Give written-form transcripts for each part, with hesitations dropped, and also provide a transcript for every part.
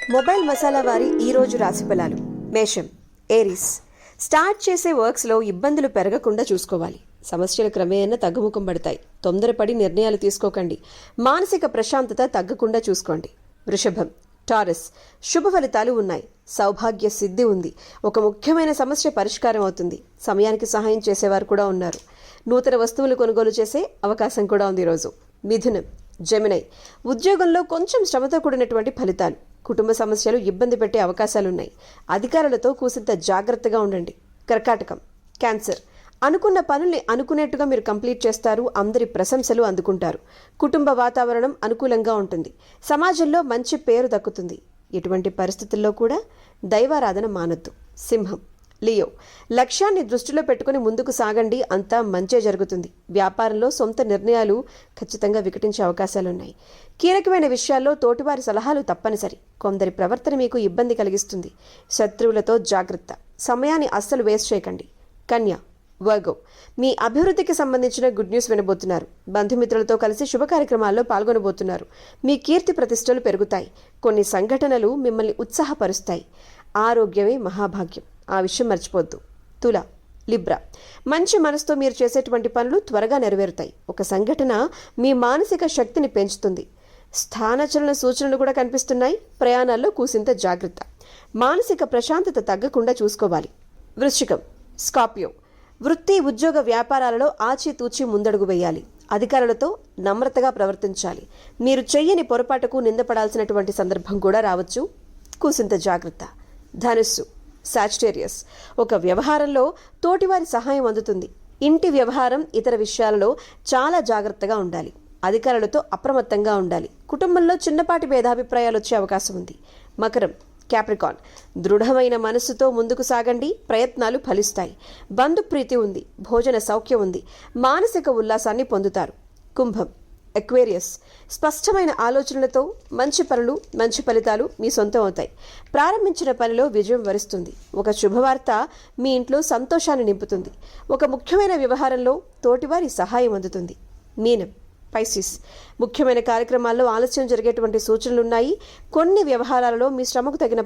Mobile masala వారి ఈ రోజు రాశి ఫలాలు. మేషం, ఏరీస్. స్టార్ట్ చేసే వర్క్స్లో ఇబ్బందులు పెరగకుండా చూసుకోవాలి. సమస్యలు క్రమేణా తగ్గుముఖం పడతాయి. తొందరపడి నిర్ణయాలు తీసుకోకండి. మానసిక ప్రశాంతత తగ్గకుండా చూసుకోండి. వృషభం, టారస్. శుభ ఫలితాలు ఉన్నాయి. సౌభాగ్య సిద్ధి ఉంది. ఒక ముఖ్యమైన సమస్య పరిష్కారం అవుతుంది. సమయానికి సహాయం చేసేవారు కూడా ఉన్నారు. నూతన వస్తువులు కొనుగోలు చేసే అవకాశం కూడా ఉంది ఈరోజు. మిథునం, జెమినై. ఉద్యోగంలో కొంచెం శ్రమతో కూడినటువంటి ఫలితాలు. కుటుంబ సమస్యలు ఇబ్బంది పెట్టే అవకాశాలున్నాయి. అధికారులతో కూసింత జాగ్రత్తగా ఉండండి. కర్కాటకం, క్యాన్సర్. అనుకున్న పనుల్ని అనుకునేట్టుగా మీరు కంప్లీట్ చేస్తారు. అందరి ప్రశంసలు అందుకుంటారు. కుటుంబ వాతావరణం అనుకూలంగా ఉంటుంది. సమాజంలో మంచి పేరు దక్కుతుంది. ఎటువంటి పరిస్థితుల్లో కూడా దైవారాధన మానొద్దు. సింహం, లియో. లక్ష్యాన్ని దృష్టిలో పెట్టుకుని ముందుకు సాగండి. అంతా మంచే జరుగుతుంది. వ్యాపారంలో సొంత నిర్ణయాలు ఖచ్చితంగా వికటించే అవకాశాలున్నాయి. కీలకమైన విషయాల్లో తోటివారి సలహాలు తప్పనిసరి. కొందరి ప్రవర్తన మీకు ఇబ్బంది కలిగిస్తుంది. శత్రువులతో జాగ్రత్త. సమయాన్ని అస్సలు వేస్ట్ చేయకండి. కన్య, వర్గో. మీ అభివృద్ధికి సంబంధించిన గుడ్ న్యూస్ వినబోతున్నారు. బంధుమిత్రులతో కలిసి శుభ కార్యక్రమాల్లో పాల్గొనబోతున్నారు. మీ కీర్తి ప్రతిష్టలు పెరుగుతాయి. కొన్ని సంఘటనలు మిమ్మల్ని ఉత్సాహపరుస్తాయి. ఆరోగ్యమే మహాభాగ్యం. ఆ విషయం మర్చిపోద్దు. తుల, లిబ్రా. మంచి మనసుతో మీరు చేసేటువంటి పనులు త్వరగా నెరవేరుతాయి. ఒక సంఘటన మీ మానసిక శక్తిని పెంచుతుంది. స్థానచలన సూచనలు కూడా కనిపిస్తున్నాయి. ప్రయాణాల్లో కూసింత జాగ్రత్త. మానసిక ప్రశాంతత తగ్గకుండా చూసుకోవాలి. వృశ్చికం, స్కార్పియో. వృత్తి, ఉద్యోగ, వ్యాపారాలలో ఆచితూచి ముందడుగు వేయాలి. అధికారులతో నమ్రతగా ప్రవర్తించాలి. మీరు చెయ్యని పొరపాటుకు నిందపడాల్సినటువంటి సందర్భం కూడా రావచ్చు. కూసింత జాగ్రత్త. ధనుస్సు, సాజిటేరియస్. ఒక వ్యవహారంలో తోటివారి సహాయం అందుతుంది. ఇంటి వ్యవహారం, ఇతర విషయాలలో చాలా జాగ్రత్తగా ఉండాలి. అధికారులతో అప్రమత్తంగా ఉండాలి. కుటుంబంలో చిన్నపాటి భేదాభిప్రాయాలు వచ్చే అవకాశం ఉంది. మకరం, క్యాప్రికాన్. దృఢమైన మనస్సుతో ముందుకు సాగండి. ప్రయత్నాలు ఫలిస్తాయి. బంధుప్రీతి ఉంది. భోజన సౌఖ్యం ఉంది. మానసిక ఉల్లాసాన్ని పొందుతారు. కుంభం, ఎక్వేరియస్. స్పష్టమైన ఆలోచనలతో మంచి పనులు, మంచి ఫలితాలు మీ సొంతం అవుతాయి. ప్రారంభించిన పనిలో విజయం వరిస్తుంది. ఒక శుభవార్త మీ ఇంట్లో సంతోషాన్ని నింపుతుంది. ఒక ముఖ్యమైన వ్యవహారంలో తోటివారి సహాయం అందుతుంది. మీనం, పైసిస్. ముఖ్యమైన కార్యక్రమాల్లో ఆలస్యం జరిగేటువంటి సూచనలున్నాయి. కొన్ని వ్యవహారాలలో మీ శ్రమకు తగిన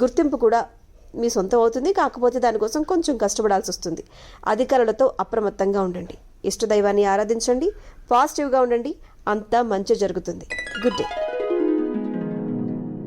గుర్తింపు కూడా మీ సొంతం అవుతుంది. కాకపోతే దానికోసం కొంచెం కష్టపడాల్సి వస్తుంది. అధికారులతో అప్రమత్తంగా ఉండండి. ఇష్టదైవాన్ని ఆరాధించండి. పాజిటివ్గా ఉండండి. అంతా మంచి జరుగుతుంది. Good day.